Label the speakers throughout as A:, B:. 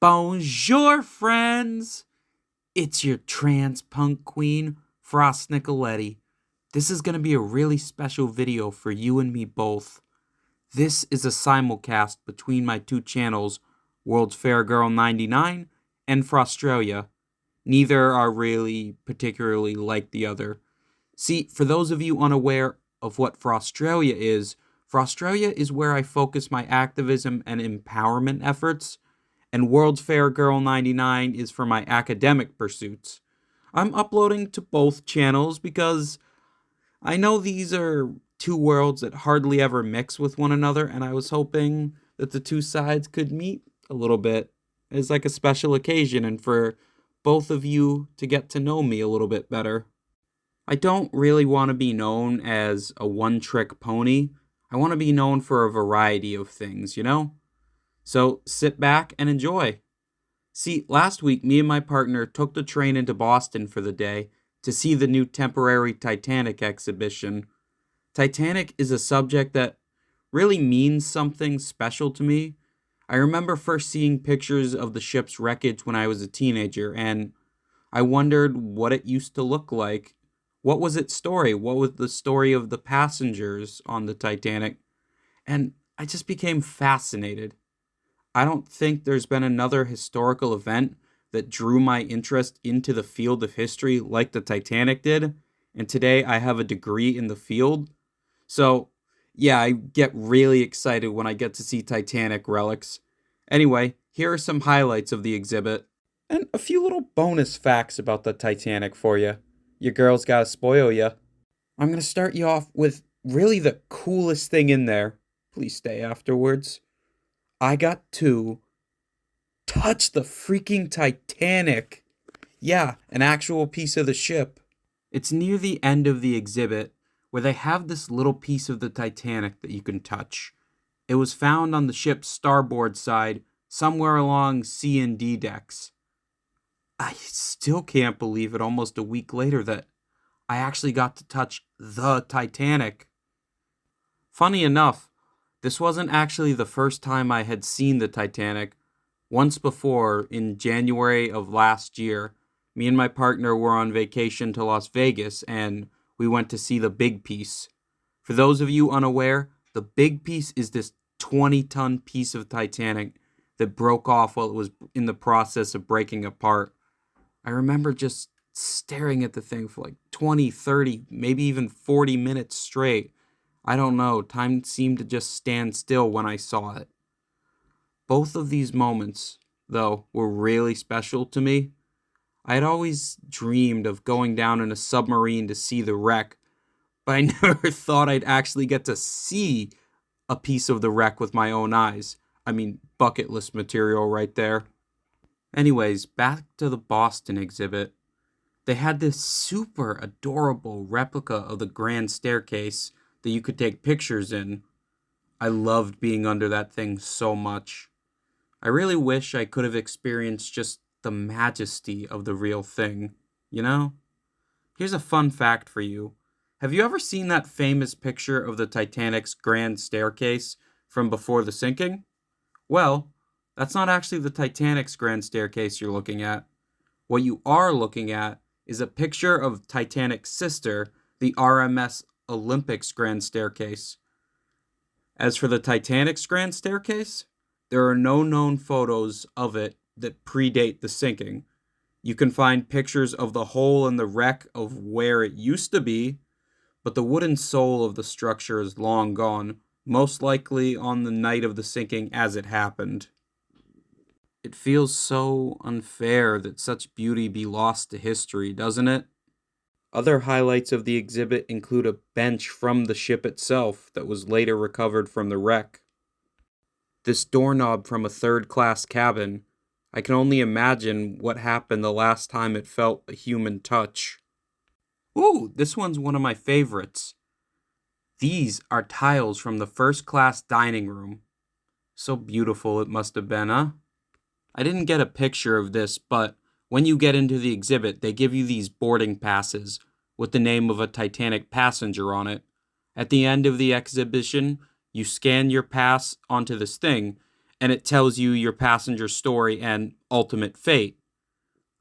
A: Bonjour, friends! It's your trans punk queen, Frost Nicoletti. This is going to be a really special video for you and me both. This is a simulcast between my two channels, World's Fair Girl 99 and Frostralia. Neither are really particularly like the other. See, for those of you unaware of what Frostralia is where I focus my activism and empowerment efforts, and World's Fair Girl 99 is for my academic pursuits. I'm uploading to both channels because I know these are two worlds that hardly ever mix with one another, and I was hoping that the two sides could meet a little bit as like a special occasion and for both of you to get to know me a little bit better. I don't really want to be known as a one-trick pony. I want to be known for a variety of things, you know? So sit back and enjoy. See, last week, me and my partner took the train into Boston for the day to see the new temporary Titanic exhibition. Titanic is a subject that really means something special to me. I remember first seeing pictures of the ship's wreckage when I was a teenager, and I wondered what it used to look like. What was its story? What was the story of the passengers on the Titanic? And I just became fascinated. I don't think there's been another historical event that drew my interest into the field of history like the Titanic did, and today I have a degree in the field. So, yeah, I get really excited when I get to see Titanic relics. Anyway, here are some highlights of the exhibit, and a few little bonus facts about the Titanic for you. Your girl's gotta spoil you. I'm gonna start you off with really the coolest thing in there. Please stay afterwards. I got to touch the freaking Titanic. Yeah, an actual piece of the ship. It's near the end of the exhibit where they have this little piece of the Titanic that you can touch. It was found on the ship's starboard side, somewhere along C and D decks. I still can't believe it almost a week later that I actually got to touch the Titanic. Funny enough, this wasn't actually the first time I had seen the Titanic. Once before, in January of last year, me and my partner were on vacation to Las Vegas and we went to see the Big Piece. For those of you unaware, the Big Piece is this 20-ton piece of Titanic that broke off while it was in the process of breaking apart. I remember just staring at the thing for like 20, 30, maybe even 40 minutes straight. I don't know, time seemed to just stand still when I saw it. Both of these moments, though, were really special to me. I had always dreamed of going down in a submarine to see the wreck, but I never thought I'd actually get to see a piece of the wreck with my own eyes. I mean, bucket list material right there. Anyways, back to the Boston exhibit. They had this super adorable replica of the grand staircase that you could take pictures in. I loved being under that thing so much. I really wish I could have experienced just the majesty of the real thing, you know? Here's a fun fact for you. Have you ever seen that famous picture of the Titanic's grand staircase from before the sinking? Well, that's not actually the Titanic's grand staircase you're looking at. What you are looking at is a picture of Titanic's sister, the RMS Olympic's grand staircase. As for the Titanic's grand staircase, there are no known photos of it that predate the sinking. You can find pictures of the hole in the wreck of where it used to be, but the wooden sole of the structure is long gone, most likely on the night of the sinking as it happened. It feels so unfair that such beauty be lost to history, doesn't it? Other highlights of the exhibit include a bench from the ship itself that was later recovered from the wreck. This doorknob from a third-class cabin, I can only imagine what happened the last time it felt a human touch. Ooh, this one's one of my favorites. These are tiles from the first-class dining room. So beautiful it must have been, huh? I didn't get a picture of this, but when you get into the exhibit, they give you these boarding passes with the name of a Titanic passenger on it. At the end of the exhibition, you scan your pass onto this thing, and it tells you your passenger's story and ultimate fate.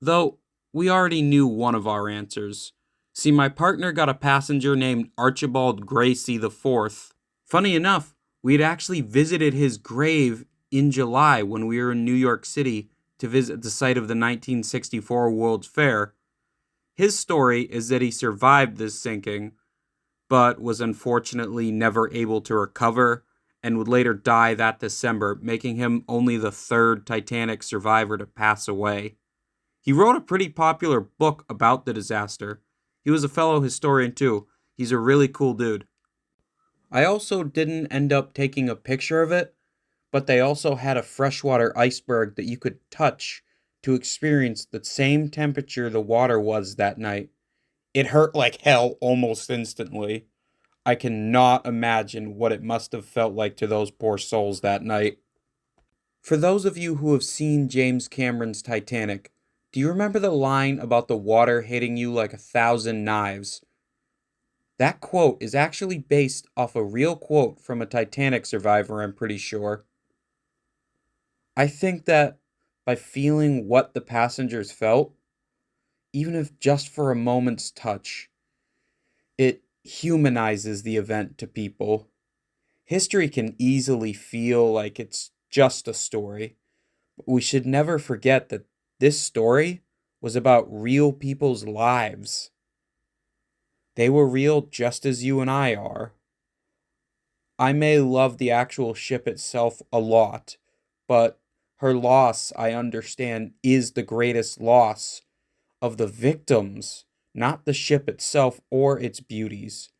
A: Though, we already knew one of our answers. See, my partner got a passenger named Archibald Gracie IV. Funny enough, we had actually visited his grave in July when we were in New York City to visit the site of the 1964 World's Fair. His story is that he survived this sinking, but was unfortunately never able to recover and would later die that December, making him only the third Titanic survivor to pass away. He wrote a pretty popular book about the disaster. He was a fellow historian too. He's a really cool dude. I also didn't end up taking a picture of it, but they also had a freshwater iceberg that you could touch to experience the same temperature the water was that night. It hurt like hell almost instantly. I cannot imagine what it must have felt like to those poor souls that night. For those of you who have seen James Cameron's Titanic, do you remember the line about the water hitting you like 1,000 knives? That quote is actually based off a real quote from a Titanic survivor, I'm pretty sure. I think that by feeling what the passengers felt, even if just for a moment's touch, it humanizes the event to people. History can easily feel like it's just a story, but we should never forget that this story was about real people's lives. They were real just as you and I are. I may love the actual ship itself a lot, but her loss, I understand, is the greatest loss of the victims, not the ship itself or its beauties.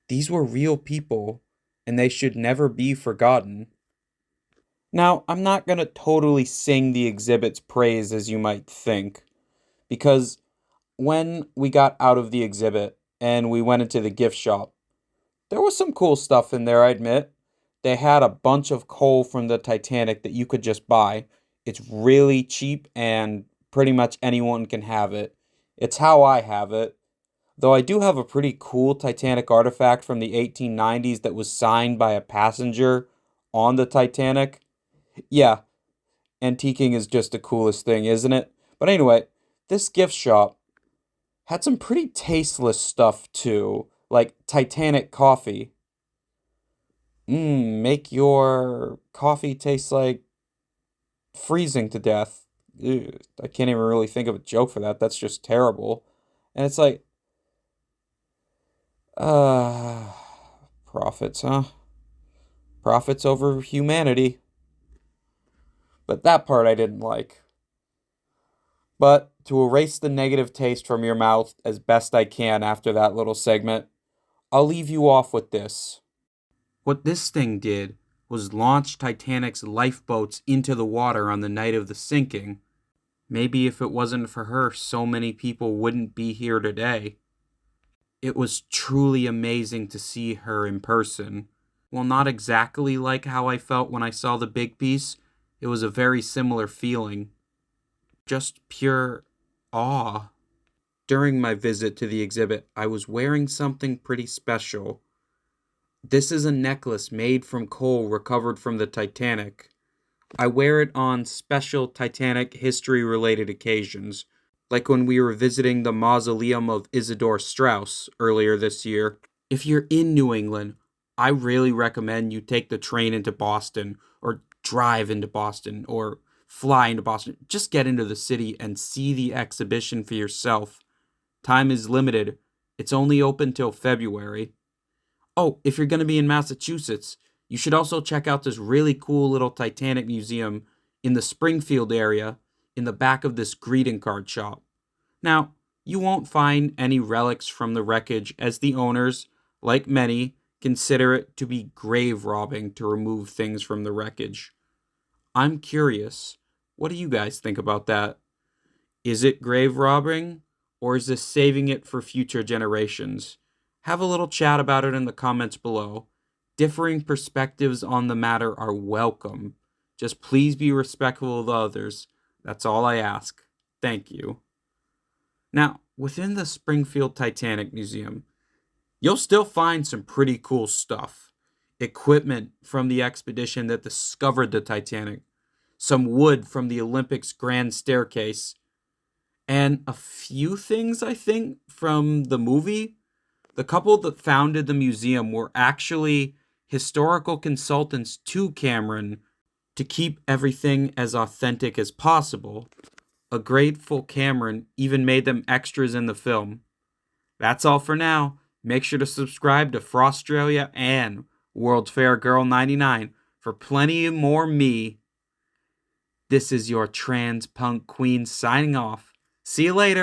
A: These were real people, and they should never be forgotten. Now, I'm not going to totally sing the exhibit's praise as you might think, because when we got out of the exhibit and we went into the gift shop, there was some cool stuff in there, I admit. They had a bunch of coal from the Titanic that you could just buy. It's really cheap and pretty much anyone can have it. It's how I have it. Though I do have a pretty cool Titanic artifact from the 1890s that was signed by a passenger on the Titanic. Yeah, antiquing is just the coolest thing, isn't it? But anyway, this gift shop had some pretty tasteless stuff too, like Titanic coffee. Make your coffee taste like freezing to death. Ew, I can't even really think of a joke for that. That's just terrible. And it's like, uh, profits, huh? Profits over humanity. But that part I didn't like. But to erase the negative taste from your mouth as best I can after that little segment, I'll leave you off with this. What this thing did was launch Titanic's lifeboats into the water on the night of the sinking. Maybe if it wasn't for her, so many people wouldn't be here today. It was truly amazing to see her in person. While not exactly like how I felt when I saw the big piece, it was a very similar feeling. Just pure awe. During my visit to the exhibit, I was wearing something pretty special. This is a necklace made from coal recovered from the Titanic. I wear it on special Titanic history-related occasions, like when we were visiting the mausoleum of Isidore Straus earlier this year. If you're in New England, I really recommend you take the train into Boston, or drive into Boston, or fly into Boston. Just get into the city and see the exhibition for yourself. Time is limited. It's only open till February. Oh, if you're going to be in Massachusetts, you should also check out this really cool little Titanic museum in the Springfield area in the back of this greeting card shop. Now, you won't find any relics from the wreckage as the owners, like many, consider it to be grave robbing to remove things from the wreckage. I'm curious, what do you guys think about that? Is it grave robbing, or is this saving it for future generations? Have a little chat about it in the comments below. Differing perspectives on the matter are welcome. Just please be respectful of others. That's all I ask. Thank you. Now, within the Springfield Titanic Museum, you'll still find some pretty cool stuff. equipment from the expedition that discovered the Titanic, some wood from the Olympics grand staircase, and a few things, I think, from the movie. The couple that founded the museum were actually historical consultants to Cameron to keep everything as authentic as possible. A grateful Cameron even made them extras in the film. That's all for now. Make sure to subscribe to Frostralia and World's Fair Girl 99 for plenty more me. This is your trans punk queen signing off. See you later.